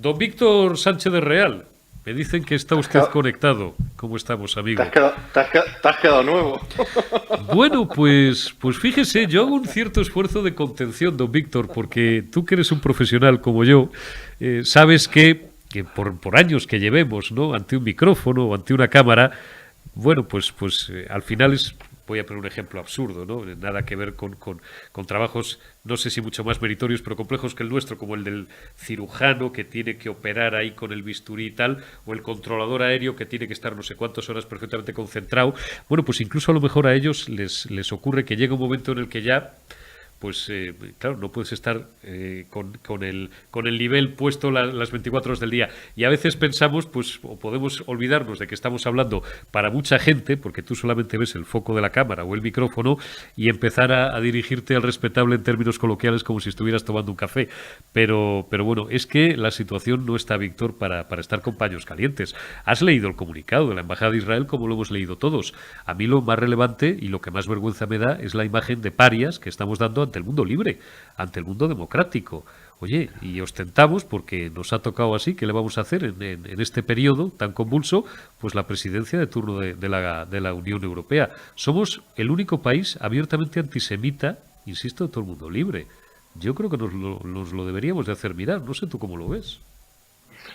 Don Víctor Sánchez de Real, me dicen que está usted conectado. ¿Cómo estamos, amigo? Te has quedado nuevo. Bueno, pues fíjese, yo hago un cierto esfuerzo de contención, don Víctor, porque tú que eres un profesional como yo, sabes que por años que llevemos, ¿no?, ante un micrófono o ante una cámara, bueno, al final voy a poner un ejemplo absurdo, ¿no? Nada que ver con trabajos, no sé si mucho más meritorios, pero complejos que el nuestro, como el del cirujano que tiene que operar ahí con el bisturí y tal, o el controlador aéreo que tiene que estar no sé cuántas horas perfectamente concentrado. Bueno, pues incluso a lo mejor a ellos les ocurre que llega un momento en el que ya, pues claro, no puedes estar con el nivel puesto las 24 horas del día. Y a veces pensamos, pues, o podemos olvidarnos de que estamos hablando para mucha gente, porque tú solamente ves el foco de la cámara o el micrófono, y empezar a dirigirte al respetable en términos coloquiales como si estuvieras tomando un café. Pero bueno, es que la situación no está, Víctor, para estar con paños calientes. Has leído el comunicado de la Embajada de Israel, como lo hemos leído todos. A mí lo más relevante y lo que más vergüenza me da es la imagen de parias que estamos dando ante el mundo libre, ante el mundo democrático. Oye, y ostentamos, porque nos ha tocado así, ¿qué le vamos a hacer en este periodo tan convulso? Pues la presidencia de turno de la Unión Europea. Somos el único país abiertamente antisemita, insisto, de todo el mundo libre. Yo creo que nos lo deberíamos de hacer mirar. No sé tú cómo lo ves.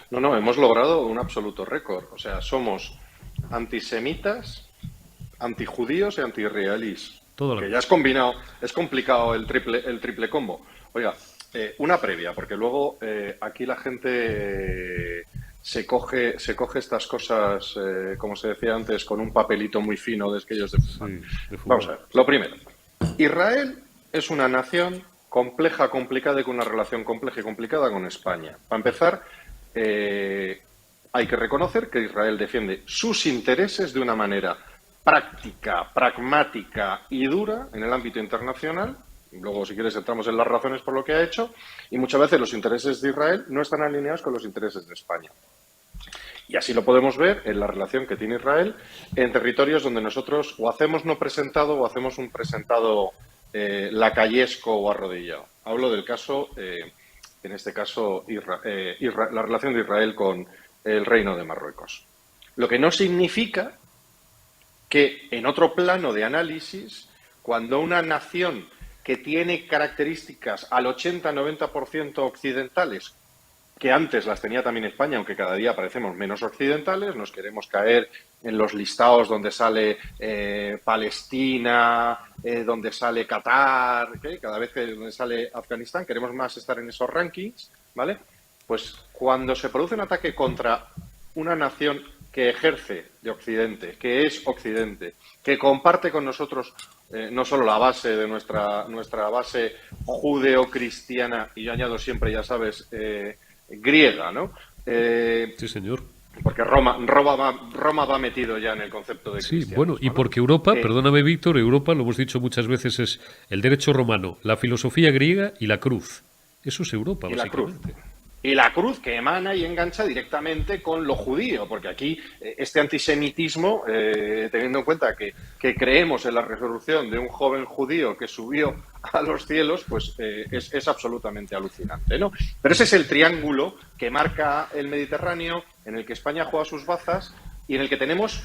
No, hemos logrado un absoluto récord. O sea, somos antisemitas, antijudíos y antiisraelíes. Todo Que lo... ya es combinado, es complicado el triple combo. Oiga, una previa, porque luego aquí la gente se coge estas cosas, como se decía antes, con un papelito muy fino de aquellos de fútbol. Sí, de fútbol. Vamos a ver, lo primero. Israel es una nación compleja, complicada y con una relación compleja y complicada con España. Para empezar, hay que reconocer que Israel defiende sus intereses de una manera práctica, pragmática y dura en el ámbito internacional. Luego, si quieres, entramos en las razones por lo que ha hecho. Y muchas veces los intereses de Israel no están alineados con los intereses de España. Y así lo podemos ver en la relación que tiene Israel en territorios donde nosotros o hacemos no presentado o hacemos un presentado lacayesco o arrodillado. Hablo del caso, en este caso, la relación de Israel con el Reino de Marruecos. Lo que no significa que en otro plano de análisis, cuando una nación que tiene características al 80-90% occidentales, que antes las tenía también España, aunque cada día parecemos menos occidentales, nos queremos caer en los listados donde sale Palestina, donde sale Qatar, ¿okay? Cada vez que donde sale Afganistán, queremos más estar en esos rankings, ¿vale? Pues cuando se produce un ataque contra una nación que ejerce de Occidente, que es Occidente, que comparte con nosotros no solo la base de nuestra base judeo-cristiana, y yo añado siempre, ya sabes, griega, ¿no? Sí, señor. Porque Roma va metido ya en el concepto de cristianismo. Sí, bueno, y porque Europa, perdóname, Víctor, Europa, lo hemos dicho muchas veces, es el derecho romano, la filosofía griega y la cruz. Eso es Europa, básicamente. Y la cruz que emana y engancha directamente con lo judío, porque aquí este antisemitismo, teniendo en cuenta que creemos en la resurrección de un joven judío que subió a los cielos, pues es absolutamente alucinante, ¿no? Pero ese es el triángulo que marca el Mediterráneo, en el que España juega sus bazas y en el que tenemos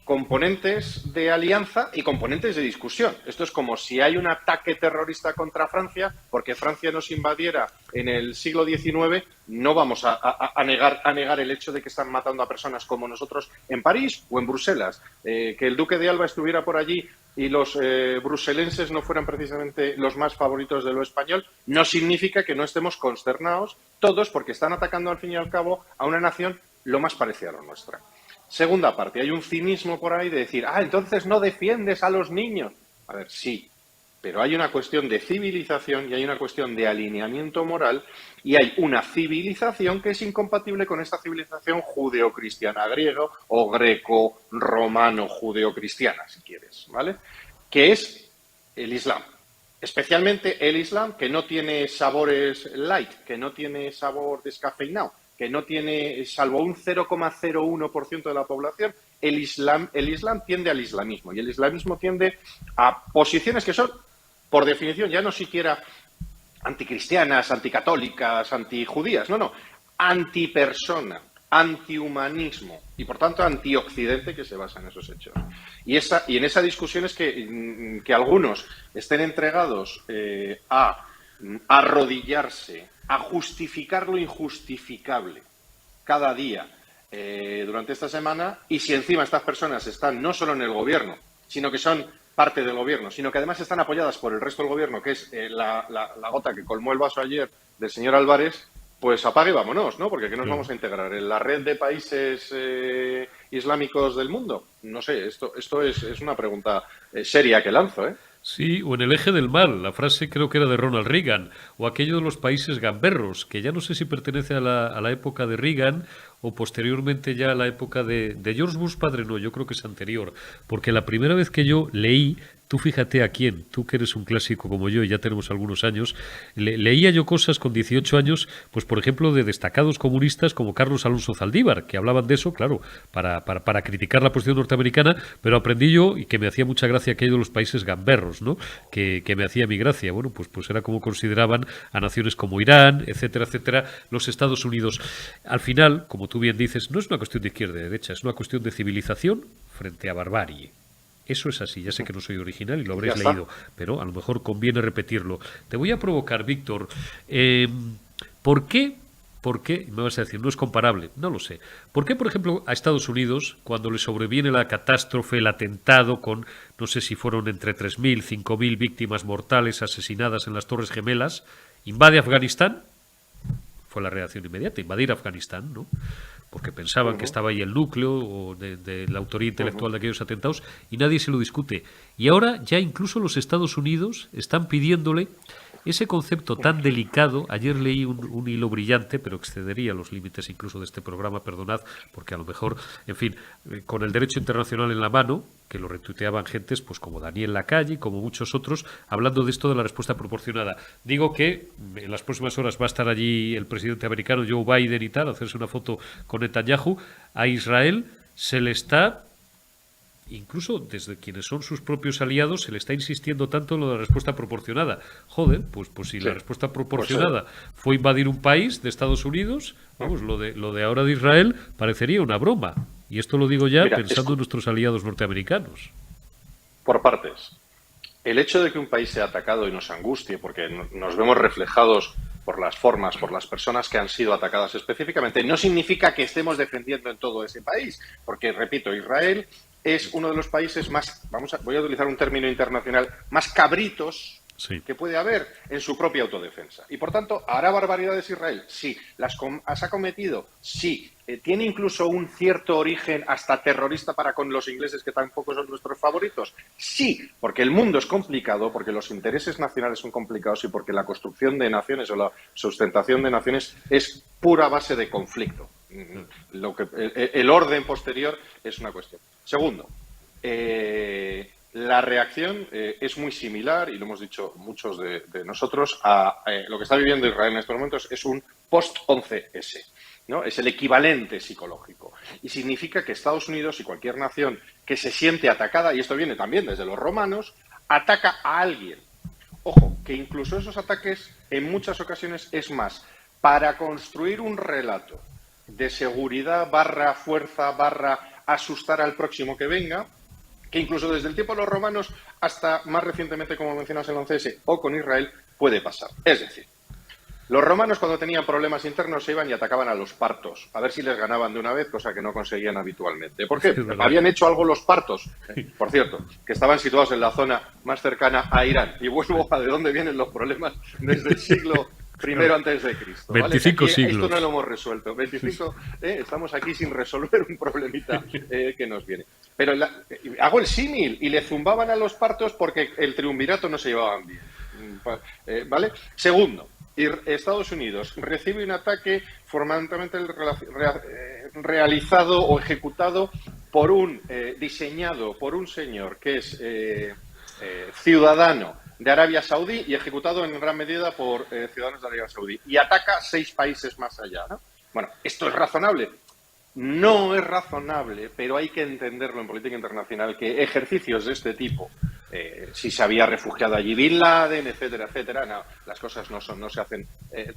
componentes de alianza y componentes de discusión. Esto es como si hay un ataque terrorista contra Francia, porque Francia nos invadiera en el siglo XIX, no vamos a negar el hecho de que están matando a personas como nosotros en París o en Bruselas. Que el duque de Alba estuviera por allí y los bruselenses no fueran precisamente los más favoritos de lo español, no significa que no estemos consternados todos, porque están atacando al fin y al cabo a una nación lo más parecida a la nuestra. Segunda parte, hay un cinismo por ahí de decir, entonces no defiendes a los niños. A ver, sí, pero hay una cuestión de civilización y hay una cuestión de alineamiento moral y hay una civilización que es incompatible con esta civilización judeocristiana griego o greco-romano-judeocristiana, si quieres, ¿vale? Que es el Islam. Especialmente el Islam, que no tiene sabores light, que no tiene sabor descafeinado, que no tiene, salvo un 0,01% de la población, el Islam tiende al islamismo. Y el islamismo tiende a posiciones que son, por definición, ya no siquiera anticristianas, anticatólicas, antijudías, no, antipersona, antihumanismo y, por tanto, antioccidente que se basa en esos hechos. Y en esa discusión es que algunos estén entregados a arrodillarse, a justificar lo injustificable cada día durante esta semana, y si encima estas personas están no solo en el gobierno, sino que son parte del gobierno, sino que además están apoyadas por el resto del gobierno, que es la gota que colmó el vaso ayer del señor Álvarez, pues apague y vámonos, ¿no? Porque ¿qué nos vamos a integrar? ¿En la red de países islámicos del mundo? No sé, esto es una pregunta seria que lanzo, ¿eh? Sí, o en el eje del mal, la frase creo que era de Ronald Reagan, o aquello de los países gamberros, que ya no sé si pertenece a la época de Reagan o posteriormente ya a la época de George Bush padre, no, yo creo que es anterior, porque la primera vez que yo leí, tú fíjate a quién, tú que eres un clásico como yo y ya tenemos algunos años, leía yo cosas con 18 años, pues por ejemplo de destacados comunistas como Carlos Alonso Zaldívar, que hablaban de eso, claro, para criticar la posición norteamericana, pero aprendí yo, y que me hacía mucha gracia aquello de los países gamberros, ¿no? Que me hacía mi gracia, bueno, pues era como consideraban a naciones como Irán, etcétera, etcétera, los Estados Unidos. Al final, como tú bien dices, no es una cuestión de izquierda y derecha, es una cuestión de civilización frente a barbarie. Eso es así, ya sé que no soy original y lo habréis leído, pero a lo mejor conviene repetirlo. Te voy a provocar, Víctor. ¿Por qué? Me vas a decir, no es comparable, no lo sé. ¿Por qué, por ejemplo, a Estados Unidos, cuando le sobreviene la catástrofe, el atentado con, no sé si fueron entre 3.000, 5.000 víctimas mortales asesinadas en las Torres Gemelas, invade Afganistán? Fue la reacción inmediata, invadir Afganistán, ¿no? Porque pensaban que estaba ahí el núcleo de la autoría intelectual de aquellos atentados, y nadie se lo discute. Y ahora ya incluso los Estados Unidos están pidiéndole ese concepto tan delicado. Ayer leí un hilo brillante, pero excedería los límites incluso de este programa, perdonad, porque a lo mejor, en fin, con el derecho internacional en la mano, que lo retuiteaban gentes pues como Daniel Lacalle, como muchos otros, hablando de esto de la respuesta proporcionada. Digo que en las próximas horas va a estar allí el presidente americano Joe Biden y tal, a hacerse una foto con Netanyahu. A Israel se le está, incluso desde quienes son sus propios aliados, se le está insistiendo tanto en lo de la respuesta proporcionada. Joder, pues si la respuesta proporcionada fue invadir un país de Estados Unidos, vamos, lo de ahora de Israel parecería una broma. Y esto lo digo ya pensando en nuestros aliados norteamericanos. Por partes. El hecho de que un país sea atacado y nos angustie, porque nos vemos reflejados por las formas, por las personas que han sido atacadas específicamente, no significa que estemos defendiendo en todo ese país. Porque, repito, Israel es uno de los países más, voy a utilizar un término internacional, más cabritos que puede haber en su propia autodefensa. Y, por tanto, ¿hará barbaridades Israel? Sí. ¿Las ha cometido? Sí. ¿Tiene incluso un cierto origen hasta terrorista para con los ingleses, que tampoco son nuestros favoritos? Sí, porque el mundo es complicado, porque los intereses nacionales son complicados y porque la construcción de naciones o la sustentación de naciones es pura base de conflicto. El orden posterior es una cuestión. Segundo, la reacción es muy similar, y lo hemos dicho muchos de nosotros, a lo que está viviendo Israel en estos momentos. Es un post-11S, ¿no? Es el equivalente psicológico. Y significa que Estados Unidos y cualquier nación que se siente atacada, y esto viene también desde los romanos, ataca a alguien. Ojo, que incluso esos ataques en muchas ocasiones es más para construir un relato de seguridad / fuerza / asustar al próximo que venga, que incluso desde el tiempo de los romanos hasta más recientemente, como mencionas, el 11S o con Israel, puede pasar. Es decir, los romanos, cuando tenían problemas internos, se iban y atacaban a los partos, a ver si les ganaban de una vez, cosa que no conseguían habitualmente. ¿Por qué? Habían hecho algo los partos, por cierto, que estaban situados en la zona más cercana a Irán. Y vuelvo a de dónde vienen los problemas desde el siglo I antes de Cristo. 25 ¿vale? siglos. Esto no lo hemos resuelto. 25, estamos aquí sin resolver un problemita que nos viene. Pero hago el símil, y le zumbaban a los partos porque el triunvirato no se llevaban bien. ¿Vale? Segundo, Estados Unidos recibe un ataque fundamentalmente realizado o ejecutado por diseñado por un señor que es ciudadano de Arabia Saudí y ejecutado en gran medida por ciudadanos de Arabia Saudí, y ataca 6 países más allá, ¿no? Bueno, ¿esto es razonable? No es razonable, pero hay que entenderlo en política internacional, que ejercicios de este tipo si se había refugiado allí Bin Laden, etcétera, etcétera. No, las cosas no se hacen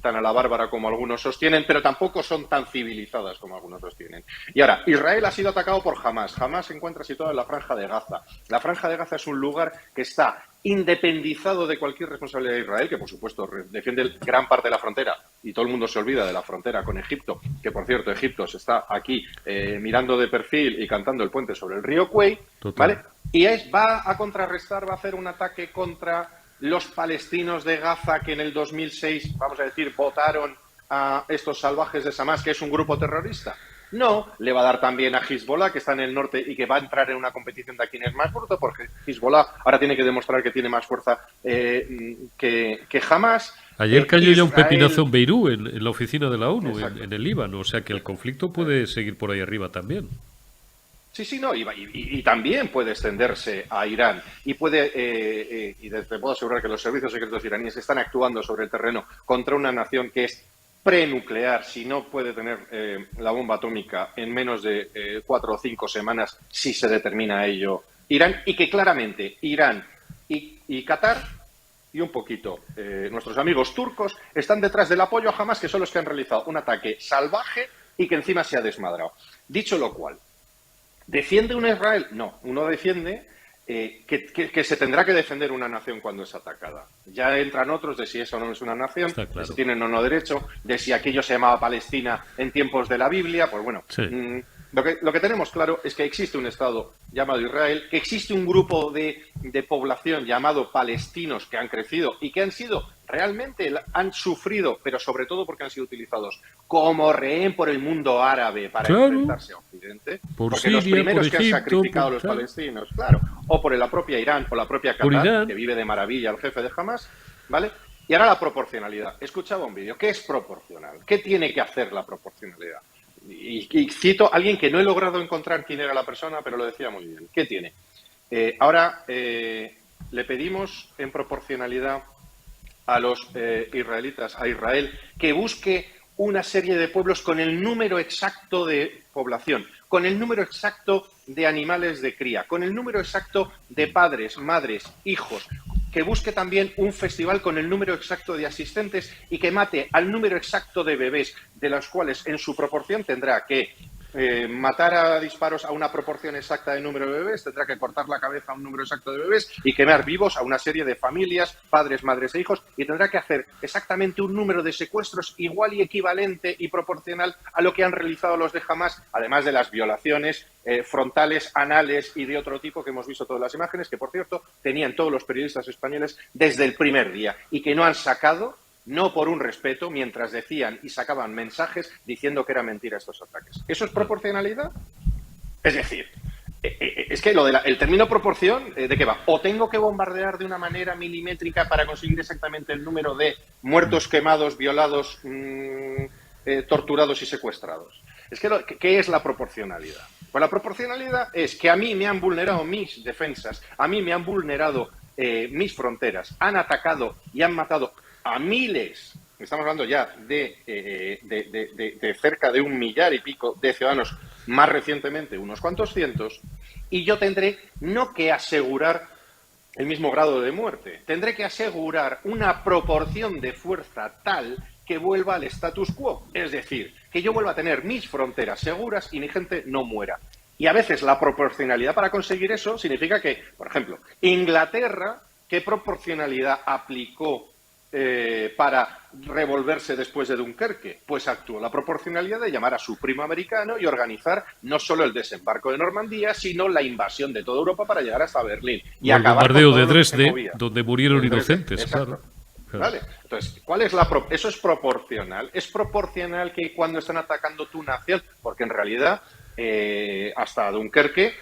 tan a la bárbara como algunos sostienen, pero tampoco son tan civilizadas como algunos sostienen. Y ahora, Israel ha sido atacado por Hamás. Hamás se encuentra situado en la Franja de Gaza. La Franja de Gaza es un lugar que está independizado de cualquier responsabilidad de Israel, que por supuesto defiende gran parte de la frontera, y todo el mundo se olvida de la frontera con Egipto, que por cierto Egipto se está aquí mirando de perfil y cantando el puente sobre el río Kwei, ¿vale? Y va a contrarrestar, va a hacer un ataque contra los palestinos de Gaza que en el 2006, vamos a decir, votaron a estos salvajes de Hamás, que es un grupo terrorista. No, le va a dar también a Hezbollah, que está en el norte y que va a entrar en una competición de quién es más bruto, porque Hezbollah ahora tiene que demostrar que tiene más fuerza que Hamás. Ayer cayó ya un pepinazo en Beirut, en la oficina de la ONU, en el Líbano, o sea que el conflicto puede seguir por ahí arriba también. Sí, no, y también puede extenderse a Irán y te puedo asegurar que los servicios secretos iraníes están actuando sobre el terreno contra una nación que es prenuclear, si no puede tener la bomba atómica en menos de 4 o 5 semanas, si se determina ello Irán, y que claramente Irán y Qatar y un poquito nuestros amigos turcos están detrás del apoyo a Hamás, que son los que han realizado un ataque salvaje y que encima se ha desmadrado. Dicho lo cual, ¿defiende un Israel? No, uno defiende que se tendrá que defender una nación cuando es atacada. Ya entran otros de si eso no es una nación, claro, de si tienen o no derecho, de si aquello se llamaba Palestina en tiempos de la Biblia. Pues bueno, sí. Lo que tenemos claro es que existe un Estado llamado Israel, que existe un grupo de población llamado palestinos que han crecido y que han sufrido, pero sobre todo porque han sido utilizados como rehén por el mundo árabe para enfrentarse a Occidente. Porque Siria, los primeros que Egipto, han sacrificado a los palestinos, claro, o por la propia Irán o la propia Qatar, que vive de maravilla el jefe de Hamás, ¿vale? Y ahora la proporcionalidad. Escuchaba un vídeo. ¿Qué es proporcional? ¿Qué tiene que hacer la proporcionalidad? Y cito a alguien que no he logrado encontrar quién era la persona, pero lo decía muy bien. ¿Qué tiene? Ahora le pedimos en proporcionalidad a los israelitas, a Israel, que busque una serie de pueblos con el número exacto de población, con el número exacto de animales de cría, con el número exacto de padres, madres, hijos, que busque también un festival con el número exacto de asistentes y que mate al número exacto de bebés, de los cuales en su proporción tendrá que matar a disparos a una proporción exacta de número de bebés, tendrá que cortar la cabeza a un número exacto de bebés y quemar vivos a una serie de familias, padres, madres e hijos, y tendrá que hacer exactamente un número de secuestros igual y equivalente y proporcional a lo que han realizado los de Hamás, además de las violaciones frontales, anales y de otro tipo que hemos visto todas las imágenes, que por cierto tenían todos los periodistas españoles desde el primer día y que no han sacado, no por un respeto, mientras decían y sacaban mensajes diciendo que era mentira estos ataques. ¿Eso es proporcionalidad? Es decir, es que el término proporción, ¿de qué va? O tengo que bombardear de una manera milimétrica para conseguir exactamente el número de muertos, quemados, violados, torturados y secuestrados. Es que, ¿qué es la proporcionalidad? Pues la proporcionalidad es que a mí me han vulnerado mis defensas, a mí me han vulnerado mis fronteras, han atacado y han matado a miles, estamos hablando ya de cerca de 1 millar y pico de ciudadanos, más recientemente unos cuantos cientos, y yo tendré no que asegurar el mismo grado de muerte, tendré que asegurar una proporción de fuerza tal que vuelva al status quo, es decir, que yo vuelva a tener mis fronteras seguras y mi gente no muera. Y a veces la proporcionalidad para conseguir eso significa que, por ejemplo, Inglaterra, ¿qué proporcionalidad aplicó para revolverse después de Dunkerque? Pues actuó la proporcionalidad de llamar a su primo americano y organizar no solo el desembarco de Normandía, sino la invasión de toda Europa para llegar hasta Berlín. Y el bombardeo de Dresde, donde murieron inocentes, claro. Vale. Entonces, ¿eso es proporcional? ¿Es proporcional que cuando están atacando tu nación? Porque en realidad, hasta Dunkerque,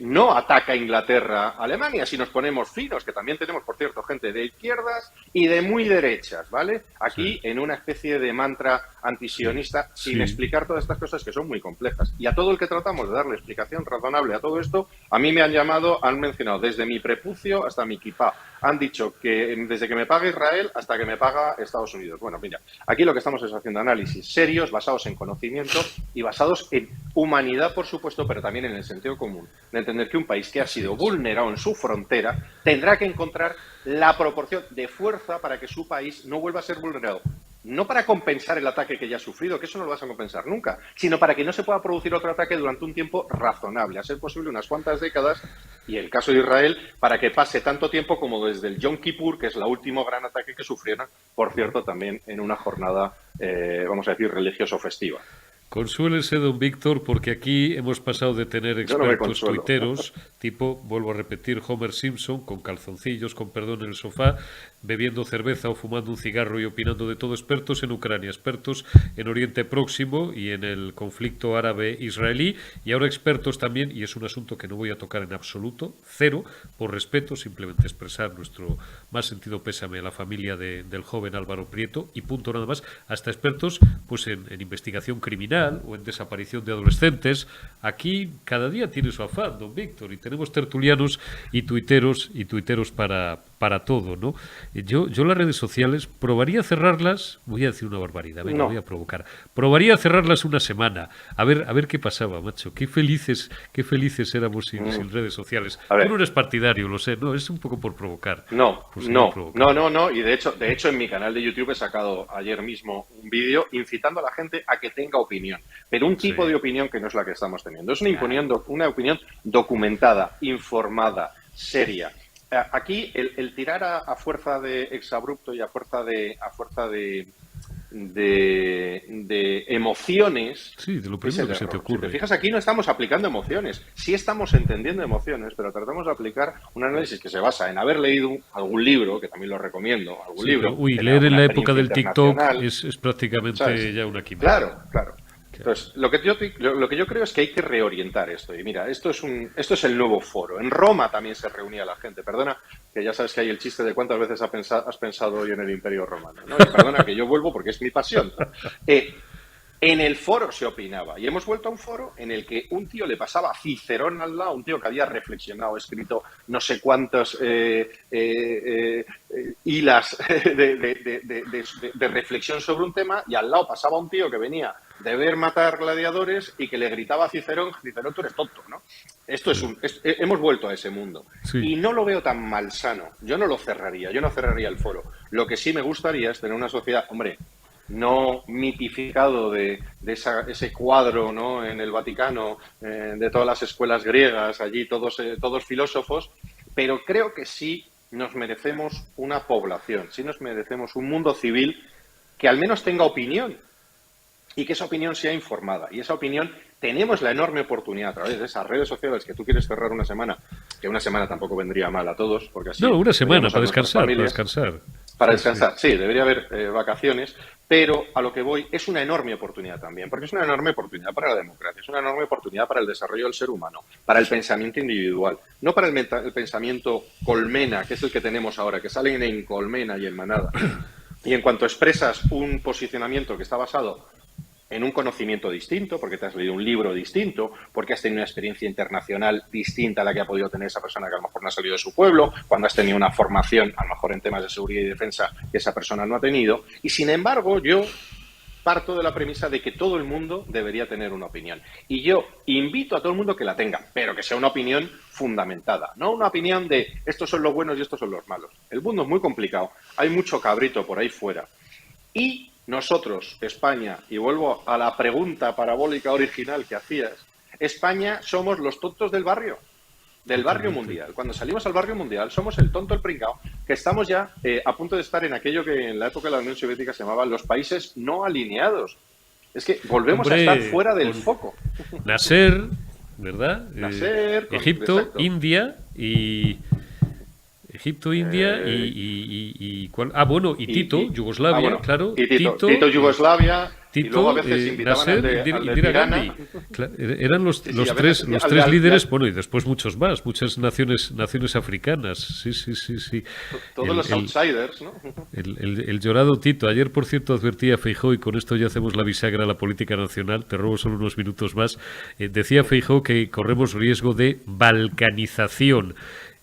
no ataca Inglaterra a Alemania, si nos ponemos finos, que también tenemos, por cierto, gente de izquierdas y de muy derechas, ¿vale? Aquí, en una especie de mantra antisionista, sin explicar todas estas cosas que son muy complejas. Y a todo el que tratamos de darle explicación razonable a todo esto, a mí me han mencionado desde mi prepucio hasta mi kipá, han dicho que desde que me paga Israel hasta que me paga Estados Unidos. Bueno, mira, aquí lo que estamos es haciendo análisis serios, basados en conocimiento y basados en humanidad, por supuesto, pero también en el sentido común, de entender que un país que ha sido vulnerado en su frontera tendrá que encontrar la proporción de fuerza para que su país no vuelva a ser vulnerado. No para compensar el ataque que ya ha sufrido, que eso no lo vas a compensar nunca, sino para que no se pueda producir otro ataque durante un tiempo razonable, a ser posible unas cuantas décadas, y el caso de Israel, para que pase tanto tiempo como desde el Yom Kippur, que es el último gran ataque que sufrieron, por cierto, también en una jornada, vamos a decir, religioso-festiva. Consuélese, don Víctor, porque aquí hemos pasado de tener expertos tuiteros, tipo, vuelvo a repetir, Homer Simpson, con calzoncillos, con perdón, en el sofá, bebiendo cerveza o fumando un cigarro y opinando de todo, expertos en Ucrania, expertos en Oriente Próximo y en el conflicto árabe-israelí, y ahora expertos también, y es un asunto que no voy a tocar en absoluto, cero, por respeto, simplemente expresar nuestro más sentido pésame a la familia del joven Álvaro Prieto, y punto nada más, hasta expertos pues en investigación criminal, o en desaparición de adolescentes. Aquí cada día tiene su afán, don Víctor, y tenemos tertulianos y tuiteros para todo, ¿no? Yo las redes sociales probaría cerrarlas, voy a decir una barbaridad, venga, voy a provocar. Probaría cerrarlas una semana, a ver qué pasaba, macho. Qué felices éramos sin redes sociales. Tú no eres partidario, lo sé, no, es un poco por provocar. No, y de hecho en mi canal de YouTube he sacado ayer mismo un vídeo incitando a la gente a que tenga opinión, pero un tipo de opinión que no es la que estamos teniendo. Es una opinión documentada, informada, seria. Aquí el tirar a fuerza de exabrupto y a fuerza de emociones. Sí, de lo primero que se te ocurre. Si te fijas, aquí no estamos aplicando emociones. Sí estamos entendiendo emociones, pero tratamos de aplicar un análisis que se basa en haber leído algún libro, que también lo recomiendo, libro. Leer en la época del TikTok es prácticamente, ¿sabes?, ya una quimera. Claro. Entonces, lo que yo creo es que hay que reorientar esto. Y mira, esto es el nuevo foro. En Roma también se reunía la gente. Perdona, que ya sabes que hay el chiste de cuántas veces has pensado hoy en el Imperio Romano, ¿no? Y perdona que yo vuelvo porque es mi pasión. En el foro se opinaba, y hemos vuelto a un foro en el que un tío le pasaba a Cicerón al lado, un tío que había reflexionado, escrito no sé cuántos hilas de reflexión sobre un tema, y al lado pasaba un tío que venía de ver matar gladiadores y que le gritaba a Cicerón, tú eres tonto, ¿no? Hemos vuelto a ese mundo. Sí. Y no lo veo tan malsano. Yo no cerraría el foro. Lo que sí me gustaría es tener una sociedad, hombre, no mitificado de ese cuadro, ¿no?, en el Vaticano, de todas las escuelas griegas, allí todos filósofos, pero creo que sí nos merecemos una población, sí nos merecemos un mundo civil que al menos tenga opinión y que esa opinión sea informada. Y esa opinión tenemos la enorme oportunidad a través de esas redes sociales que tú quieres cerrar una semana, que una semana tampoco vendría mal a todos, porque así... No, una semana para descansar. Para descansar, sí, debería haber vacaciones, pero a lo que voy es una enorme oportunidad también, porque es una enorme oportunidad para la democracia, es una enorme oportunidad para el desarrollo del ser humano, para el pensamiento individual, no para el pensamiento colmena, que es el que tenemos ahora, que salen en colmena y en manada. Y en cuanto expresas un posicionamiento que está basado en un conocimiento distinto, porque te has leído un libro distinto, porque has tenido una experiencia internacional distinta a la que ha podido tener esa persona que a lo mejor no ha salido de su pueblo, cuando has tenido una formación, a lo mejor en temas de seguridad y defensa, que esa persona no ha tenido. Y sin embargo, yo parto de la premisa de que todo el mundo debería tener una opinión. Y yo invito a todo el mundo que la tenga, pero que sea una opinión fundamentada, no una opinión de estos son los buenos y estos son los malos. El mundo es muy complicado, hay mucho cabrito por ahí fuera. Y nosotros, España, y vuelvo a la pregunta parabólica original que hacías, España somos los tontos del barrio mundial. Cuando salimos al barrio mundial somos el tonto, el pringao, que estamos ya a punto de estar en aquello que en la época de la Unión Soviética se llamaban los países no alineados. Es que volvemos a estar fuera del foco. Nasser, ¿verdad? Egipto, exacto. India y... Tito, Yugoslavia, claro. Y Tito, Yugoslavia, y luego a veces invitaban Nasser, al de Tirana. Eran los tres líderes, bueno, y después muchos más, muchas naciones africanas. Sí. Todos los outsiders, ¿no? El llorado Tito. Ayer, por cierto, advertía Feijóo, y con esto ya hacemos la bisagra a la política nacional, te robo solo unos minutos más, decía Feijóo que corremos riesgo de balcanización.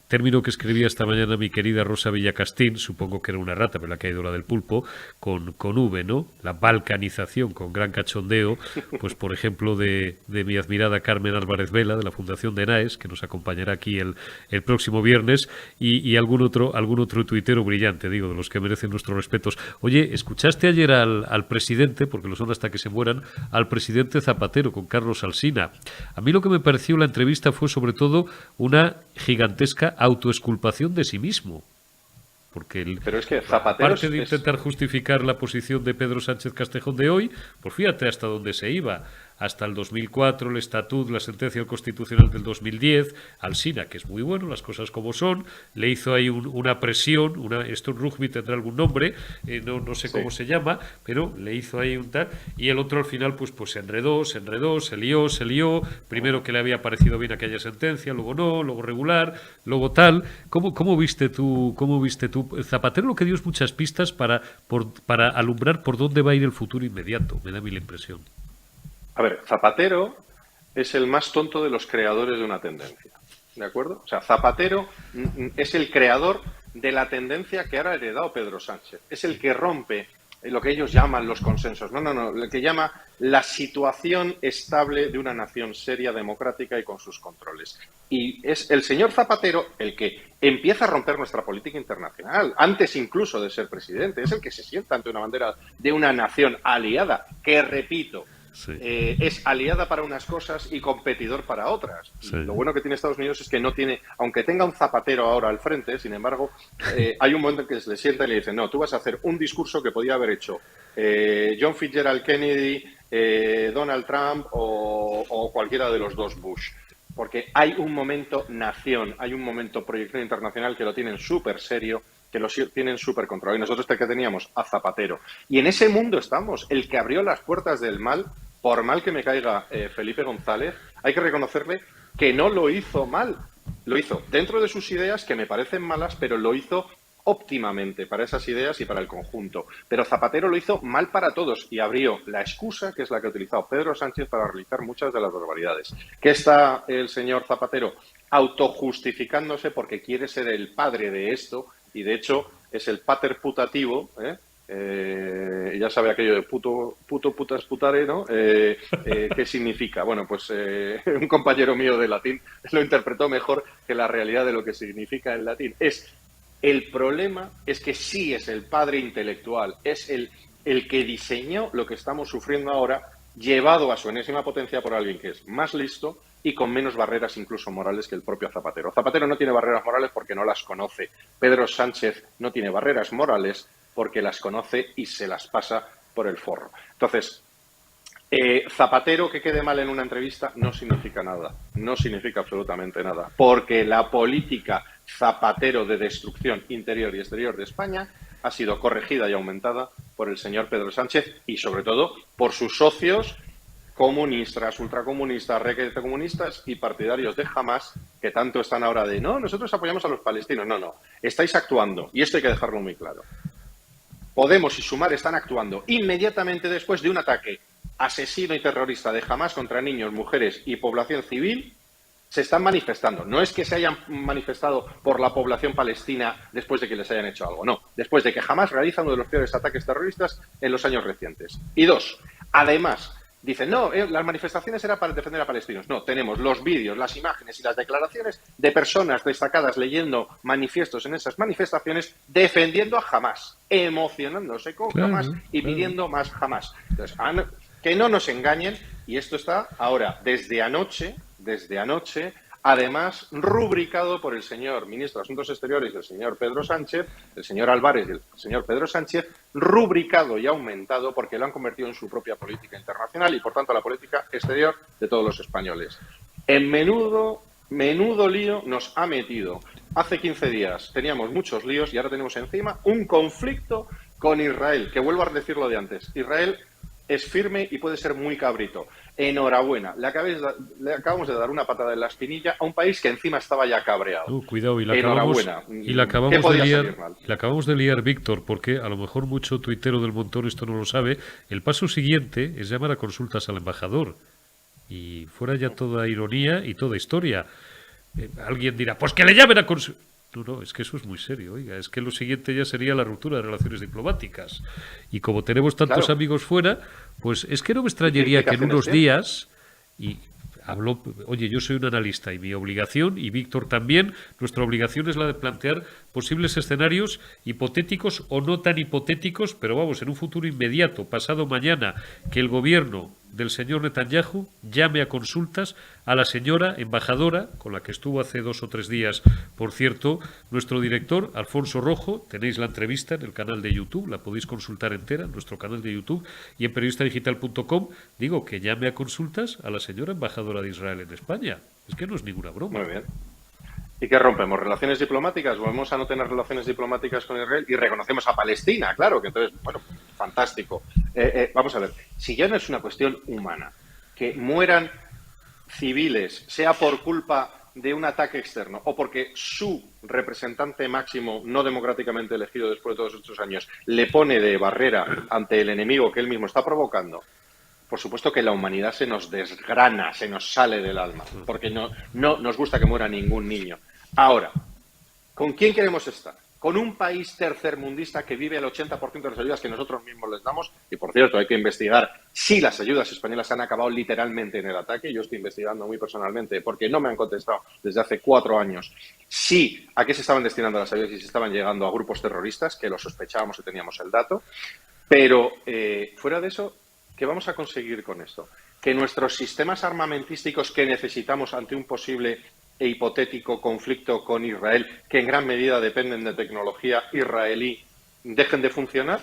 término que escribía esta mañana mi querida Rosa Villacastín, supongo que era una rata, pero la que ha ido la del pulpo, con V, ¿no? La balcanización, con gran cachondeo, pues por ejemplo de mi admirada Carmen Álvarez Vela, de la Fundación de Naes, que nos acompañará aquí el próximo viernes, y algún otro tuitero brillante, digo, de los que merecen nuestros respetos. Oye, ¿escuchaste ayer al presidente, porque lo son hasta que se mueran, al presidente Zapatero con Carlos Alsina? A mí lo que me pareció la entrevista fue sobre todo una gigantesca autoexculpación de sí mismo. Porque pero es que Zapatero, aparte de intentar justificar la posición de Pedro Sánchez Castejón de hoy, pues fíjate hasta dónde se iba. Hasta el 2004, el Estatut, la sentencia del Constitucional del 2010, Alsina, que es muy bueno, las cosas como son, le hizo ahí una presión, esto en rugby tendrá algún nombre, no sé cómo se llama, pero le hizo ahí un tal, y el otro al final pues se enredó, se lió, primero que le había parecido bien aquella sentencia, luego no, luego regular, luego tal. ¿Cómo viste tú Zapatero? Lo que dio es muchas pistas para alumbrar por dónde va a ir el futuro inmediato, me da a mí la impresión. A ver, Zapatero es el más tonto de los creadores de una tendencia, ¿de acuerdo? O sea, Zapatero es el creador de la tendencia que ahora ha heredado Pedro Sánchez. Es el que rompe lo que ellos llaman los consensos. No, el que llama la situación estable de una nación seria, democrática y con sus controles. Y es el señor Zapatero el que empieza a romper nuestra política internacional, antes incluso de ser presidente. Es el que se sienta ante una bandera de una nación aliada, que repito, sí. Es aliada para unas cosas y competidor para otras. Sí. Lo bueno que tiene Estados Unidos es que no tiene, aunque tenga un Zapatero ahora al frente, sin embargo, hay un momento en que se le sienta y le dice, no, tú vas a hacer un discurso que podía haber hecho John Fitzgerald Kennedy, Donald Trump o cualquiera de los dos Bush. Porque hay un momento nación, hay un momento proyección internacional que lo tienen súper serio, que lo tienen súper controlado. Y nosotros que teníamos a Zapatero. Y en ese mundo estamos, el que abrió las puertas del mal, por mal que me caiga Felipe González, hay que reconocerle que no lo hizo mal. Lo hizo dentro de sus ideas, que me parecen malas, pero lo hizo óptimamente para esas ideas y para el conjunto. Pero Zapatero lo hizo mal para todos y abrió la excusa, que es la que ha utilizado Pedro Sánchez para realizar muchas de las barbaridades. ¿Qué está el señor Zapatero? Autojustificándose porque quiere ser el padre de esto y, de hecho, es el pater putativo, ya sabe aquello de putas, putare, ¿no? ¿Qué significa? Bueno, pues un compañero mío de latín lo interpretó mejor que la realidad de lo que significa en latín. El problema es que sí es el padre intelectual, es el que diseñó lo que estamos sufriendo ahora, llevado a su enésima potencia por alguien que es más listo y con menos barreras incluso morales que el propio Zapatero. Zapatero no tiene barreras morales porque no las conoce. Pedro Sánchez no tiene barreras morales porque las conoce y se las pasa por el forro. Entonces, Zapatero que quede mal en una entrevista no significa nada, no significa absolutamente nada, porque la política Zapatero de destrucción interior y exterior de España ha sido corregida y aumentada por el señor Pedro Sánchez y, sobre todo, por sus socios comunistas, ultracomunistas, requete comunistas y partidarios de Hamás, que tanto están ahora de no, nosotros apoyamos a los palestinos. No, estáis actuando, y esto hay que dejarlo muy claro. Podemos y Sumar están actuando inmediatamente después de un ataque asesino y terrorista de Hamás contra niños, mujeres y población civil. Se están manifestando. No es que se hayan manifestado por la población palestina después de que les hayan hecho algo, no. Después de que Hamás realiza uno de los peores ataques terroristas en los años recientes. Y dos, además, dicen, no, las manifestaciones eran para defender a palestinos. No, tenemos los vídeos, las imágenes y las declaraciones de personas destacadas leyendo manifiestos en esas manifestaciones defendiendo a Hamás, emocionándose con Hamás y pidiendo más Hamás. Entonces, que no nos engañen, y esto está ahora, desde anoche, además rubricado por el señor ministro de Asuntos Exteriores, el señor Pedro Sánchez, el señor Álvarez y el señor Pedro Sánchez, rubricado y aumentado porque lo han convertido en su propia política internacional y, por tanto, la política exterior de todos los españoles. En menudo lío nos ha metido. Hace 15 días teníamos muchos líos y ahora tenemos encima un conflicto con Israel, que vuelvo a decir lo de antes. Israel es firme y puede ser muy cabrito. Enhorabuena. Le acabamos de dar una patada en la espinilla a un país que encima estaba ya cabreado. Cuidado, y la acabamos de liar, Víctor, porque a lo mejor mucho tuitero del montón esto no lo sabe. El paso siguiente es llamar a consultas al embajador. Y fuera ya toda ironía y toda historia. Alguien dirá, pues que le llamen a consultar. No, es que eso es muy serio, oiga, es que lo siguiente ya sería la ruptura de relaciones diplomáticas. Y como tenemos tantos Claro. amigos fuera, pues es que no me ¿Y qué extrañaría que en implicaciones unos tiene? días, y hablo, oye, yo soy un analista y mi obligación, y Víctor también, nuestra obligación es la de plantear posibles escenarios hipotéticos o no tan hipotéticos, pero vamos, en un futuro inmediato, pasado mañana, que el gobierno del señor Netanyahu llame a consultas a la señora embajadora, con la que estuvo hace 2 o 3 días, por cierto, nuestro director, Alfonso Rojo. Tenéis la entrevista en el canal de YouTube, la podéis consultar entera en nuestro canal de YouTube y en periodistadigital.com. Digo que llame a consultas a la señora embajadora de Israel en España. Es que no es ninguna broma. Muy bien. ¿Y qué rompemos? ¿Relaciones diplomáticas? ¿Volvemos a no tener relaciones diplomáticas con Israel? Y reconocemos a Palestina, claro, que entonces, bueno, fantástico. Vamos a ver, si ya no es una cuestión humana, que mueran civiles, sea por culpa de un ataque externo o porque su representante máximo, no democráticamente elegido después de todos estos años, le pone de barrera ante el enemigo que él mismo está provocando, por supuesto que la humanidad se nos desgrana, se nos sale del alma, porque no nos gusta que muera ningún niño. Ahora, ¿con quién queremos estar? Con un país tercermundista que vive el 80% de las ayudas que nosotros mismos les damos. Y, por cierto, hay que investigar si las ayudas españolas han acabado literalmente en el ataque. Yo estoy investigando muy personalmente porque no me han contestado desde hace 4 años si a qué se estaban destinando las ayudas y si estaban llegando a grupos terroristas, que lo sospechábamos y teníamos el dato. Pero, fuera de eso, ¿qué vamos a conseguir con esto? Que nuestros sistemas armamentísticos que necesitamos ante un posible e hipotético conflicto con Israel, que en gran medida dependen de tecnología israelí, dejen de funcionar.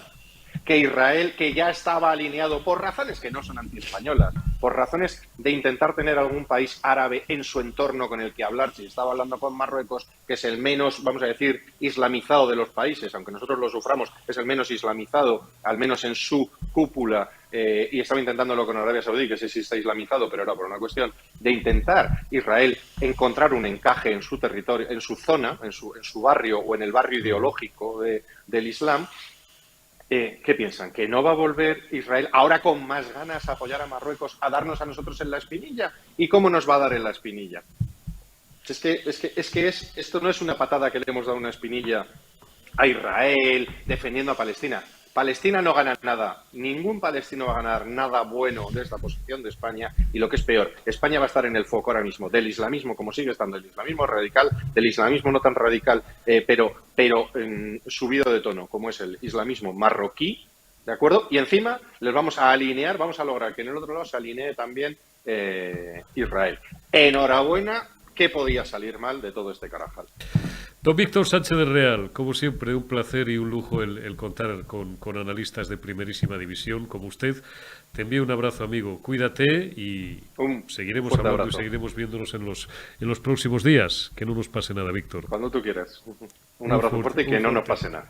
Que Israel, que ya estaba alineado por razones que no son antiespañolas, por razones de intentar tener algún país árabe en su entorno con el que hablar, si estaba hablando con Marruecos, que es el menos, vamos a decir, islamizado de los países, aunque nosotros lo suframos, es el menos islamizado, al menos en su cúpula, y estaba intentándolo con Arabia Saudí, que sí está islamizado, pero era por una cuestión de intentar Israel encontrar un encaje en su territorio, en su zona, en su barrio o en el barrio ideológico del Islam. ¿Qué piensan? ¿Que no va a volver Israel ahora con más ganas a apoyar a Marruecos, a darnos a nosotros en la espinilla? ¿Y cómo nos va a dar en la espinilla? Esto no es una patada que le hemos dado una espinilla a Israel defendiendo a Palestina. Palestina no gana nada, ningún palestino va a ganar nada bueno de esta posición de España y lo que es peor, España va a estar en el foco ahora mismo del islamismo, como sigue estando el islamismo radical, del islamismo no tan radical, pero subido de tono, como es el islamismo marroquí, ¿de acuerdo? Y encima les vamos a alinear, vamos a lograr que en el otro lado se alinee también Israel. Enhorabuena, ¿qué podía salir mal de todo este carajal? Don Víctor Sánchez del Real, como siempre, un placer y un lujo el contar con analistas de primerísima división como usted. Te envío un abrazo, amigo. Cuídate y seguiremos hablando abrazo. y seguiremos viéndonos en los próximos días. Que no nos pase nada, Víctor. Cuando tú quieras. Un abrazo fuerte y que no nos pase nada.